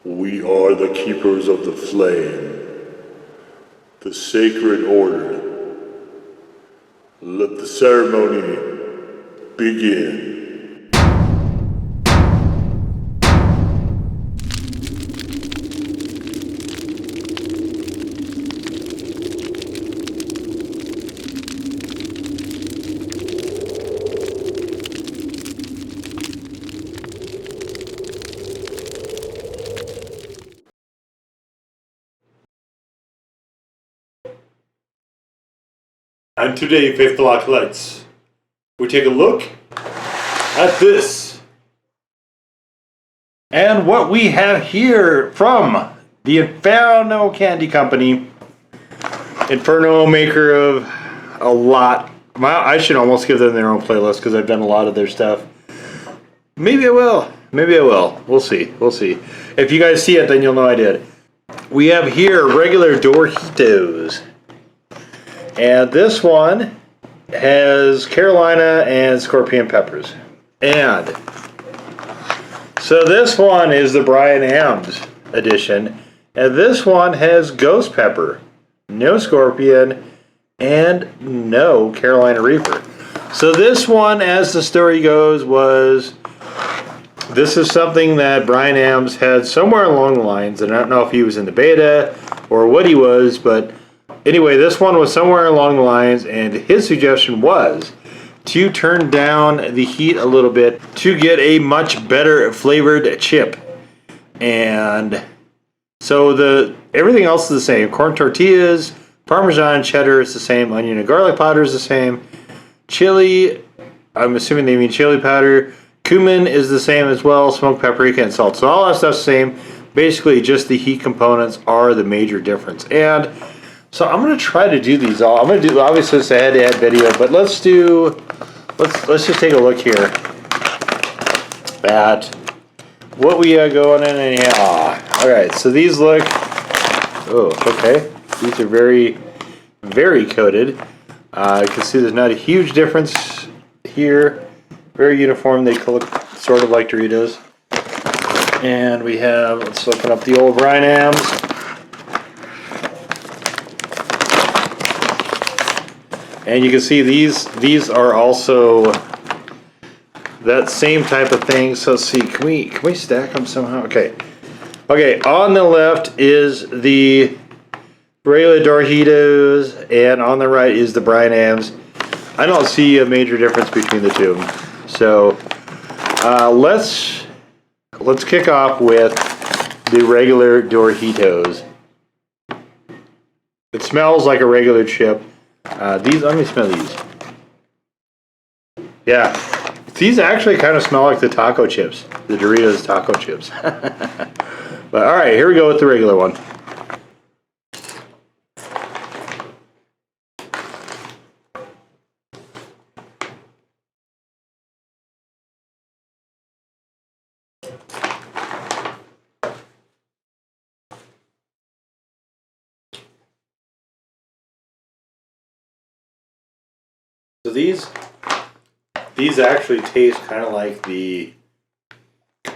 We are the keepers of the flame, the sacred order. Let the ceremony begin. And today, Faithful Acolytes, we take a look at this. And what we have here from the Inferno Candy Company. Inferno, maker of a lot. I should almost give them their own playlist because I've done a lot of their stuff. Maybe I will. Maybe I will. We'll see. We'll see. If you guys see it, then you'll know I did. We have here regular Dorheatos. And this one has Carolina and Scorpion peppers. And so this one is the Brian Ambs edition. And this one has ghost pepper, no scorpion, and no Carolina Reaper. So this one, as the story goes, this is something that Brian Ambs had somewhere along the lines, and I don't know if he was in the beta or what he was, but anyway, this one was somewhere along the lines, and his suggestion was to turn down the heat a little bit to get a much better flavored chip. And so everything else is the same. Corn tortillas, Parmesan, cheddar is the same. Onion and garlic powder is the same. Chili, I'm assuming they mean chili powder. Cumin is the same as well. Smoked paprika and salt. So all that stuff's the same. Basically, just the heat components are the major difference. And so I'm going to try to do these all. I'm going to do, obviously it's a head-to-head video, but let's just take a look here at what we got going in here. Alright, so these look, okay. These are very, very coated. You can see there's not a huge difference here. Very uniform. They look sort of like Doritos. And we have, let's open up the old Brian Ambs. And you can see these are also that same type of thing. So let's see, can we stack them somehow? Okay. Okay, on the left is the regular Dorheatos, and on the right is the Brian Ambs. I don't see a major difference between the two. So let's kick off with the regular Dorheatos. It smells like a regular chip. Let me smell these. Yeah, these actually kind of smell like the taco chips, the Doritos taco chips. But all right, here we go with the regular one. So these actually taste kind of like the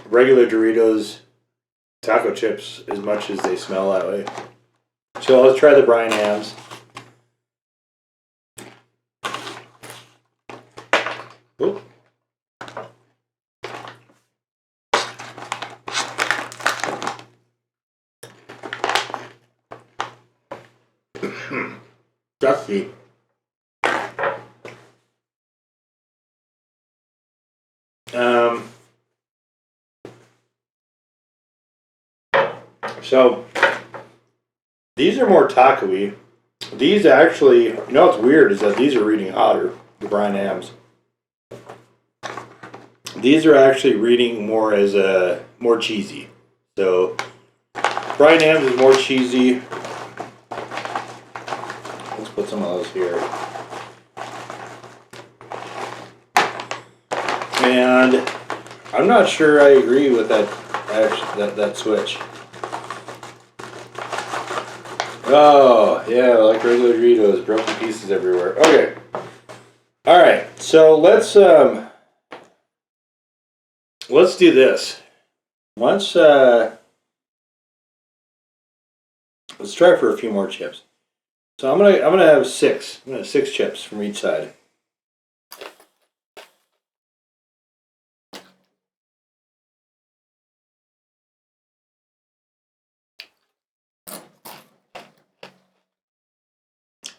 regular Doritos taco chips as much as they smell that way. So let's try the Brian Ambs. Oop. Dusty. So these are more taco-y. These actually, you know what's weird is that these are reading hotter, the Brian Ambs. These are actually reading more as more cheesy. So Brian Ambs is more cheesy. Let's put some of those here. And I'm not sure I agree with that switch. Oh, yeah, like regular Doritos, broken pieces everywhere. Okay. Alright, so let's do this. Once Let's try for a few more chips. So I'm gonna have 6. I'm gonna have 6 chips from each side.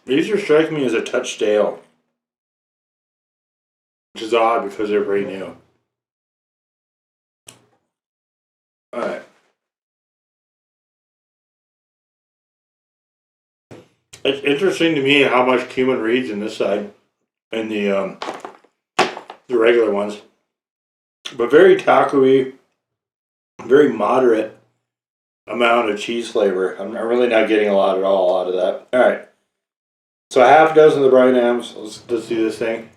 These are striking me as a touch stale, which is odd because they're very new. Alright. It's interesting to me how much cumin reads in this side and the regular ones. But very taco-y, very moderate amount of cheese flavor. I'm really not getting a lot at all out of that. Alright. So a half dozen of the Brian Ambs. Let's do this thing.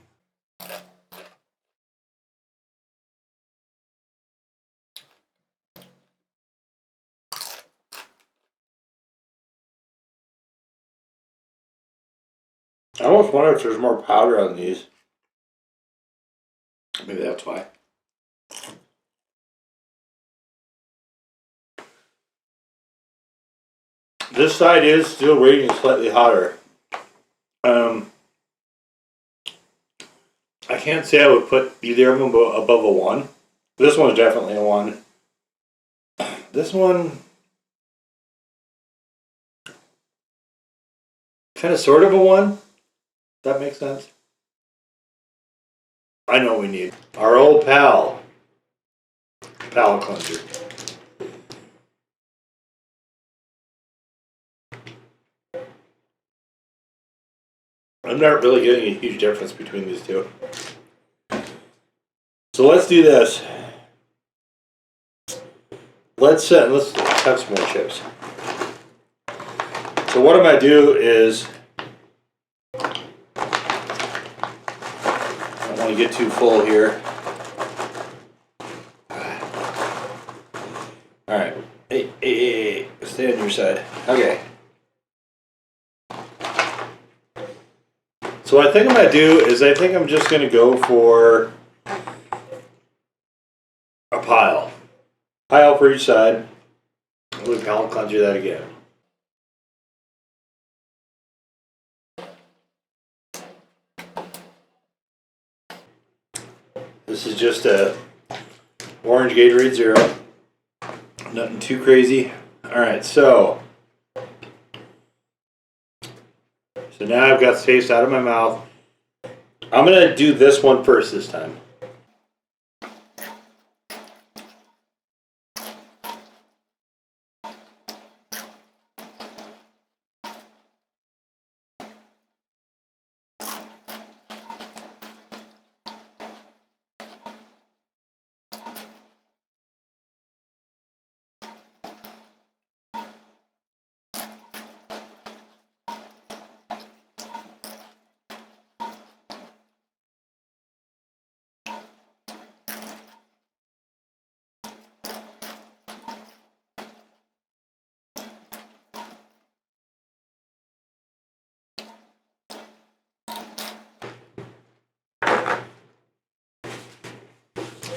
I almost wonder if there's more powder on these. Maybe that's why. This side is still rating slightly hotter. I can't say I would put either of them above a 1. This one's definitely a 1. This one, kind of sort of a 1. Does that make sense? I know what we need. Our old palate cleanser. I'm not really getting a huge difference between these two. So let's do this. Let's have some more chips. So what I'm going to do is, I don't want to get too full here. Alright. Hey, stay on your side. Okay. So what I think I'm going to do is I think I'm just going to go for a pile. Pile for each side. We'll palate cleanser that again. This is just a orange Gatorade Zero. Nothing too crazy. Alright, so now I've got taste out of my mouth. I'm going to do this one first this time.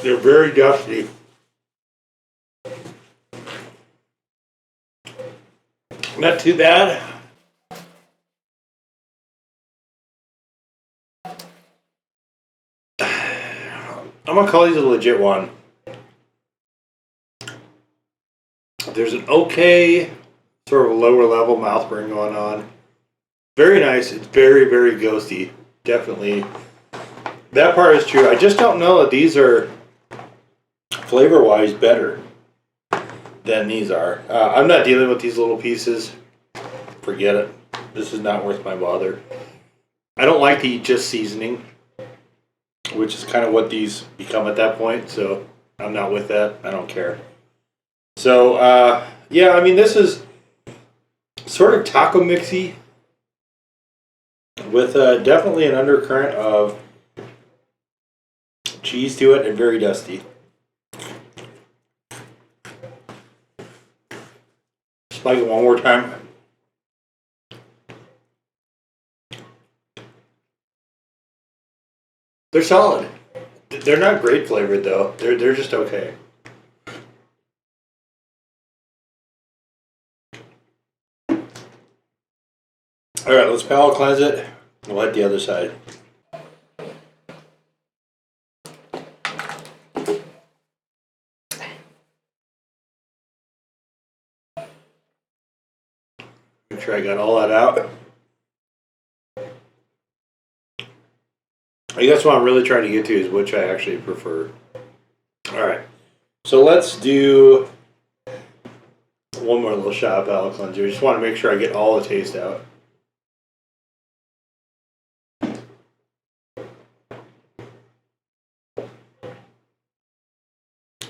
They're very dusty. Not too bad. I'm gonna call these a legit one. There's an okay sort of lower level mouth burn going on. Very nice. It's very, very ghosty. Definitely. That part is true. I just don't know that these are flavor-wise better than these are. I'm not dealing with these little pieces. Forget it. This is not worth my bother. I don't like to eat just seasoning, which is kind of what these become at that point, so I'm not with that. I don't care. So, yeah, I mean, this is sort of taco mixy with definitely an undercurrent of cheese to it and very dusty. Spike it one more time. They're solid. They're not great flavored though. They're just okay. All right, let's palate cleanse it. We'll hit the other side. Make sure I got all that out. I guess what I'm really trying to get to is which I actually prefer. All right, so let's do one more little shot of palate cleanser. I just want to make sure I get all the taste out.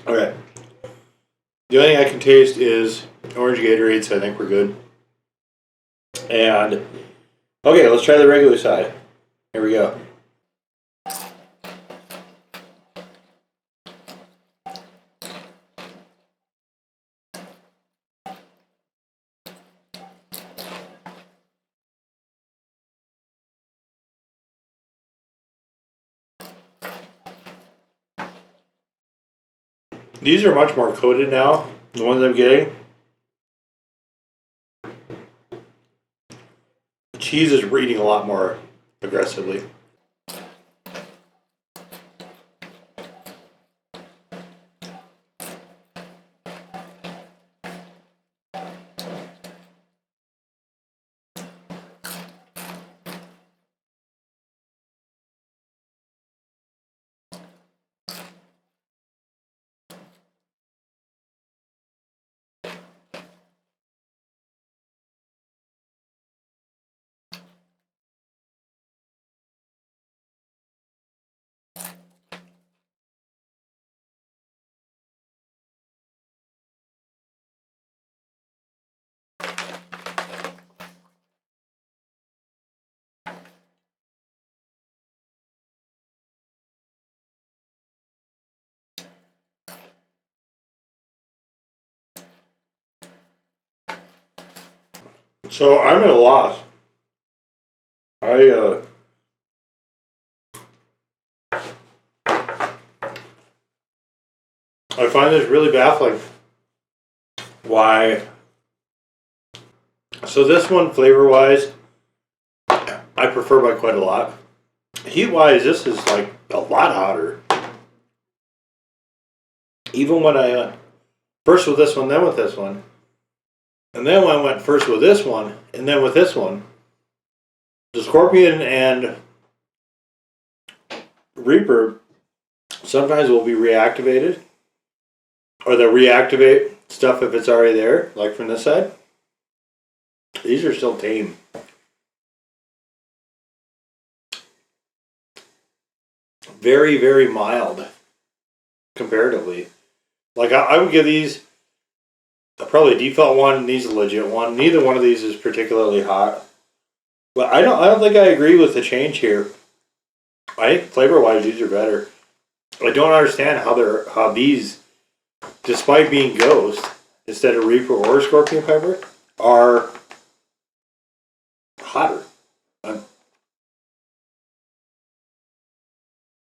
All right. The only thing I can taste is orange Gatorade, so I think we're good. And, okay, let's try the regular side. Here we go. These are much more coated now, the ones I'm getting. The cheese is reading a lot more aggressively. So I'm at a loss. I find this really baffling. Why? So this one, flavor-wise, I prefer by quite a lot. Heat-wise, this is like a lot hotter. Even when I went first with this one, then with this one. And then when I went first with this one, and then with this one, the Scorpion and Reaper sometimes will be reactivated. Or they'll reactivate stuff if it's already there, like from this side. These are still tame. Very, very mild, comparatively. Like, I would give these probably a default one, and these a legit one. Neither one of these is particularly hot. But I don't think I agree with the change here. I think flavor-wise, these are better. I don't understand how these, despite being Ghost, instead of Reaper or Scorpion Pepper, are hotter.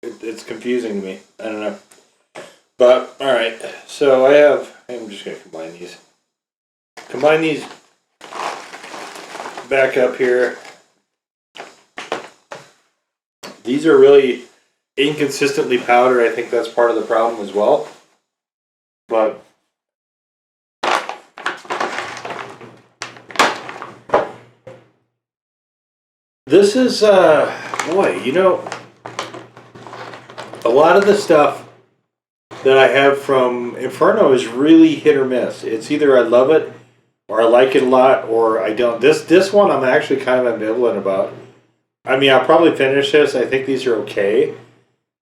It's confusing to me. I don't know. But, alright. So I'm just going to combine these. Combine these back up here. These are really inconsistently powdered. I think that's part of the problem as well. But this is, boy, you know, a lot of the stuff that I have from Inferno is really hit or miss. It's either I love it, or I like it a lot, or I don't. This one I'm actually kind of ambivalent about. I mean, I'll probably finish this. I think these are okay.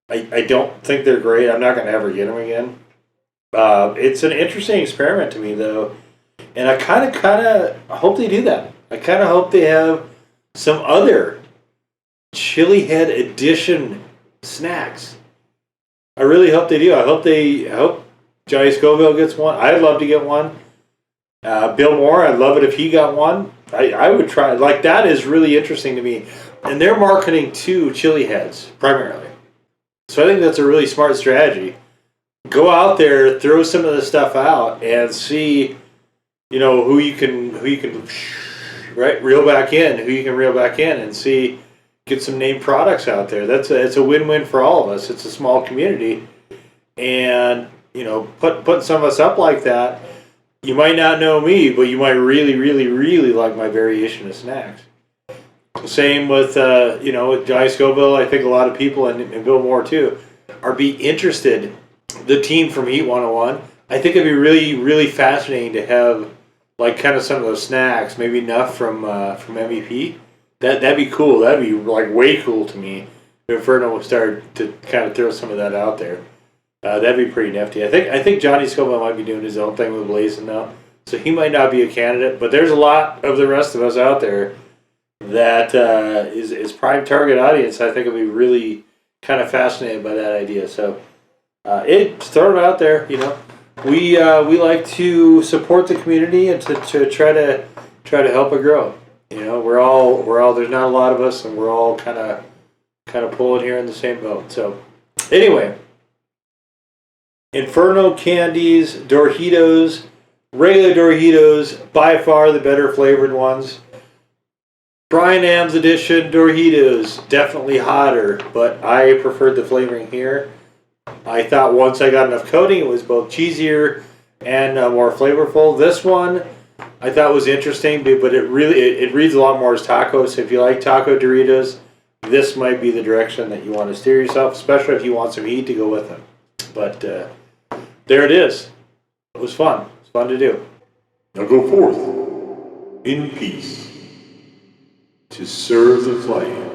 I don't think they're great. I'm not going to ever get them again. It's an interesting experiment to me, though. And I kind of hope they do that. I kind of hope they have some other Chili Head edition snacks. I really hope they do. I hope Johnny Scoville gets one. I'd love to get one. Bill Moore, I'd love it if he got one. I would try. Like, that is really interesting to me. And they're marketing to Chili Heads, primarily. So I think that's a really smart strategy. Go out there, throw some of this stuff out, and see, you know, who you can right? Reel back in who you can reel back in and see, get some named products out there. It's a win-win for all of us. It's a small community, and you know, putting some of us up like that, you might not know me, but you might really, really, really like my variation of snacks. Same with you know, with Johnny Scoville. I think a lot of people, and Bill Moore too, are be interested. The team from Eat 101. I think it'd be really, really fascinating to have like kind of some of those snacks, maybe enough from MEP. That'd be cool. That'd be like way cool to me. If Inferno would start to kind of throw some of that out there. That'd be pretty nifty. I think Johnny Scoville might be doing his own thing with Blazing now, so he might not be a candidate. But there's a lot of the rest of us out there that is prime target audience. I think will be really kind of fascinated by that idea. So it's thrown it out there. You know, we like to support the community and to try to help it grow. You know, we're all there's not a lot of us, and we're all kind of pulling here in the same boat. So anyway, Inferno candies, Dorheatos, regular Dorheatos, by far the better flavored ones. Brian Ambs edition Dorheatos, definitely hotter, but I preferred the flavoring here. I thought once I got enough coating, it was both cheesier and more flavorful. This one I thought was interesting, but it reads a lot more as tacos. So if you like taco Doritos, this might be the direction that you want to steer yourself, especially if you want some heat to go with them. But there it is. It was fun. It was fun to do. Now go forth in peace to serve the flame.